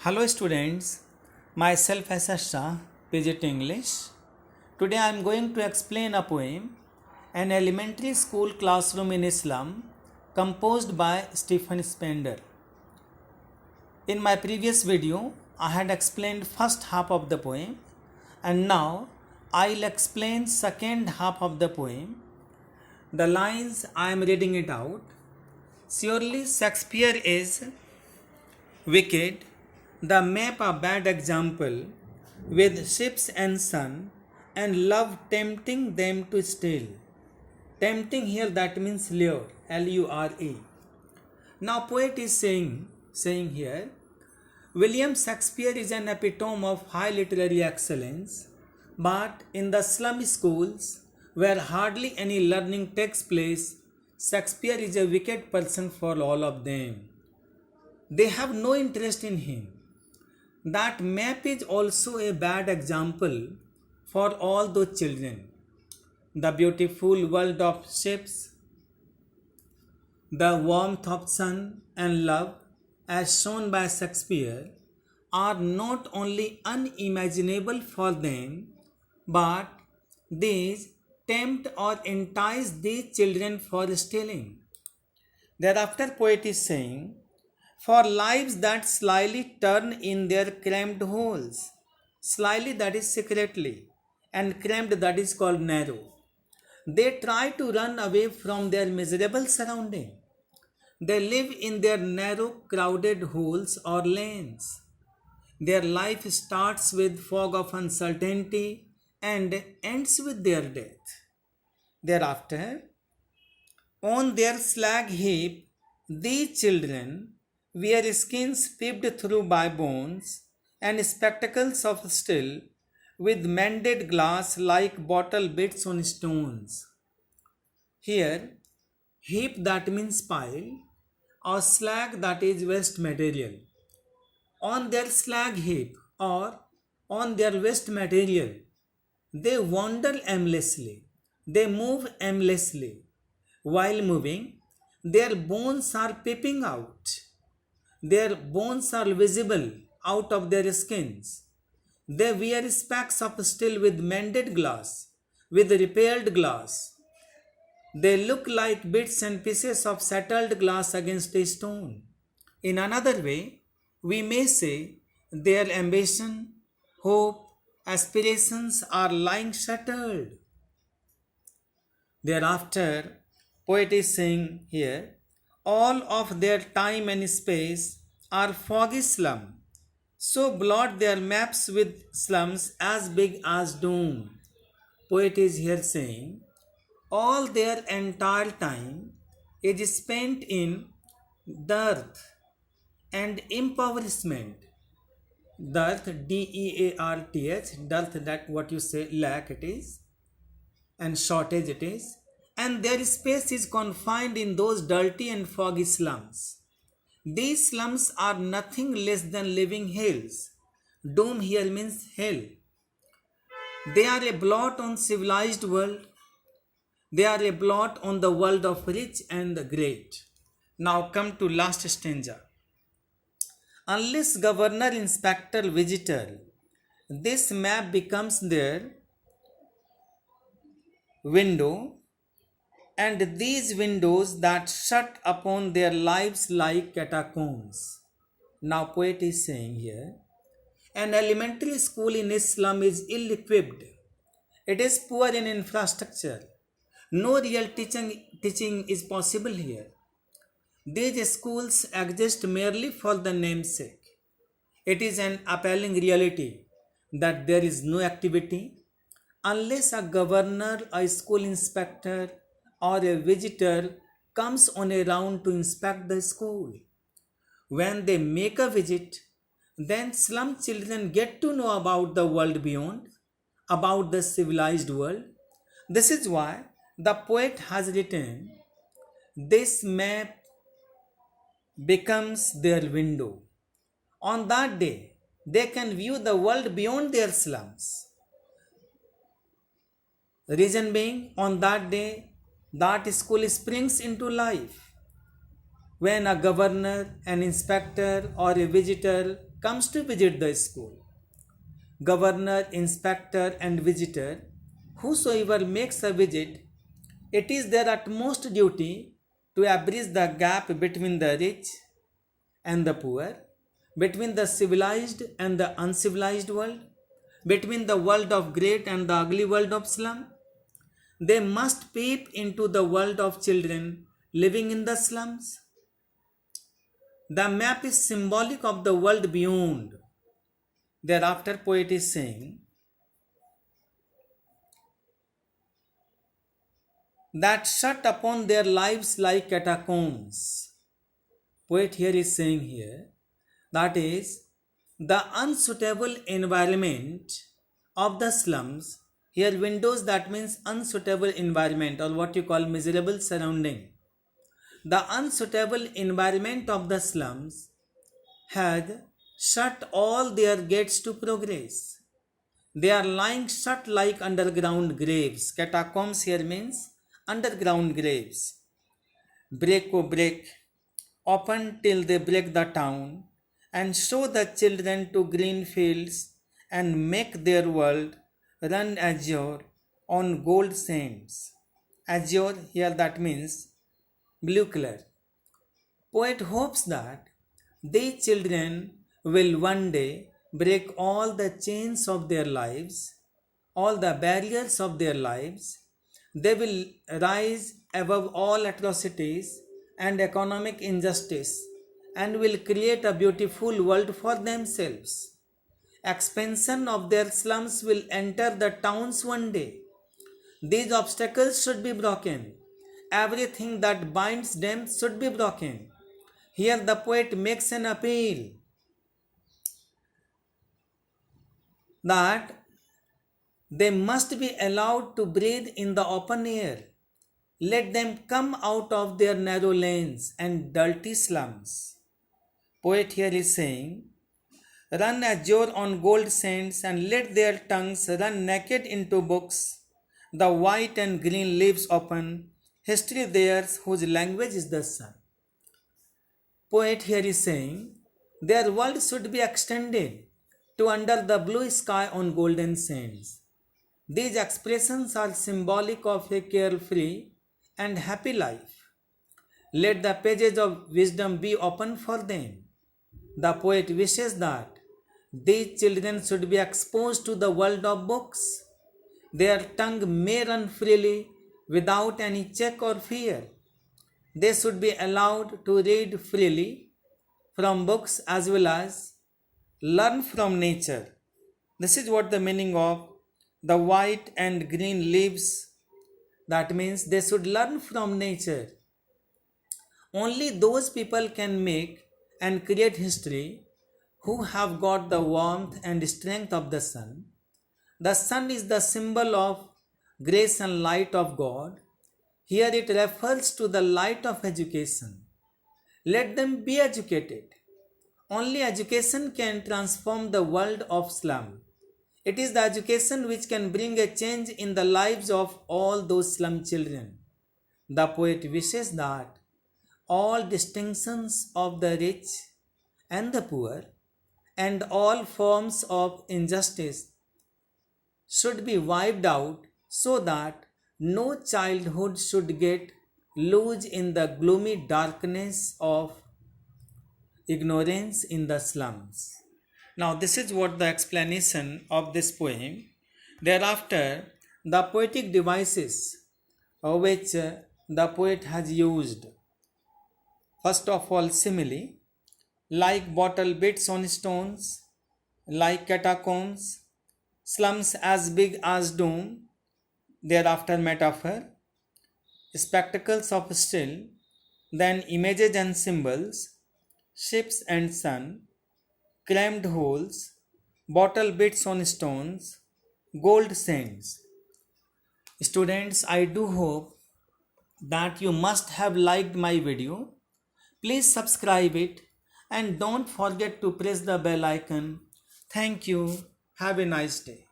Hello students, myself S. Shah, PGT English. Today I am going to explain a poem, An Elementary School Classroom in Islam, composed by Stephen Spender. In my previous video, I had explained first half of the poem, and now I'll explain second half of the poem. The lines I am reading it out. Surely Shakespeare is wicked, the map a bad example, with ships and sun, and love tempting them to steal. Tempting here that means lure, L-U-R-E. Now poet is saying here, William Shakespeare is an epitome of high literary excellence, but in the slum schools where hardly any learning takes place, Shakespeare is a wicked person for all of them. They have no interest in him. That map is also a bad example for all those children. The beautiful world of ships, the warmth of sun and love, as shown by Shakespeare, are not only unimaginable for them, but these tempt or entice these children for stealing. Thereafter, poet is saying, for lives that slyly turn in their cramped holes, slyly that is secretly, and cramped that is called narrow. They try to run away from their miserable surrounding. They live in their narrow, crowded holes or lanes. Their life starts with fog of uncertainty and ends with their death. Thereafter, on their slag heap, these children wear skins peeped through by bones and spectacles of steel with mended glass like bottle bits on stones. Here, heap that means pile, or slag that is waste material. On their slag heap or on their waste material, they wander aimlessly, they move aimlessly. While moving, their bones are peeping out. Their bones are visible out of their skins. They wear specs of steel with mended glass, with repaired glass. They look like bits and pieces of settled glass against a stone. In another way, we may say their ambition, hope, aspirations are lying shattered. Thereafter, poet is saying here, all of their time and space are foggy slum. So blot their maps with slums as big as doom. Poet is here saying, all their entire time is spent in dearth and impoverishment. Dearth, D-E-A-R-T-H, dearth that what you say lack it is, and shortage it is, and their space is confined in those dirty and foggy slums. These slums are nothing less than living hells. Doom here means hell. They are a blot on civilized world. They are a blot on the world of rich and the great. Now come to last stanza. Unless governor, inspector, visitor, this map becomes their window, and these windows that shut upon their lives like catacombs. Now poet is saying here, an elementary school in Islam is ill-equipped. It is poor in infrastructure. No real teaching is possible here. These schools exist merely for the namesake. It is an appalling reality that there is no activity unless a governor, a school inspector, or a visitor comes on a round to inspect the school. When they make a visit, then slum children get to know about the world beyond, about the civilized world. This is why the poet has written, this map becomes their window. On that day, they can view the world beyond their slums. Reason being, on that day, that school springs into life. When a governor, an inspector, or a visitor comes to visit the school. Governor, inspector, and visitor, whosoever makes a visit, it is their utmost duty to bridge the gap between the rich and the poor, between the civilized and the uncivilized world, between the world of great and the ugly world of slum. They must peep into the world of children living in the slums. The map is symbolic of the world beyond. Thereafter, poet is saying that shut upon their lives like catacombs. Poet here is saying here, that is, the unsuitable environment of the slums. Here windows, that means unsuitable environment, or what you call miserable surrounding. The unsuitable environment of the slums had shut all their gates to progress. They are lying shut like underground graves. Catacombs here means underground graves. Break, oh break, open till they break the town, and show the children to green fields, and make their world run azure on gold sands. Azure here, that means blue color. Poet hopes that these children will one day break all the chains of their lives, all the barriers of their lives. They will rise above all atrocities and economic injustice, and will create a beautiful world for themselves. Expansion of their slums will enter the towns one day. These obstacles should be broken. Everything that binds them should be broken. Here the poet makes an appeal that they must be allowed to breathe in the open air. Let them come out of their narrow lanes and dirty slums. Poet here is saying, run azure on gold sands, and let their tongues run naked into books. The white and green leaves open, history theirs whose language is the sun. Poet here is saying, their world should be extended to under the blue sky on golden sands. These expressions are symbolic of a carefree and happy life. Let the pages of wisdom be open for them. The poet wishes that these children should be exposed to the world of books. Their tongue may run freely without any check or fear. They should be allowed to read freely from books as well as learn from nature. This is what the meaning of the white and green leaves. That means they should learn from nature. Only those people can make and create history who have got the warmth and strength of the sun. The sun is the symbol of grace and light of God. Here it refers to the light of education. Let them be educated. Only education can transform the world of slum. It is the education which can bring a change in the lives of all those slum children. The poet wishes that all distinctions of the rich and the poor and all forms of injustice should be wiped out, so that no childhood should get loose in the gloomy darkness of ignorance in the slums. Now, this is what the explanation of this poem. Thereafter, the poetic devices which the poet has used. First of all, simile, like bottle bits on stones, like catacombs, slums as big as dome. Thereafter, metaphor, spectacles of steel, then images and symbols, ships and sun, crammed holes, bottle bits on stones, gold sands. Students, I do hope that you must have liked my video. Please subscribe it and don't forget to press the bell icon. Thank you. Have a nice day.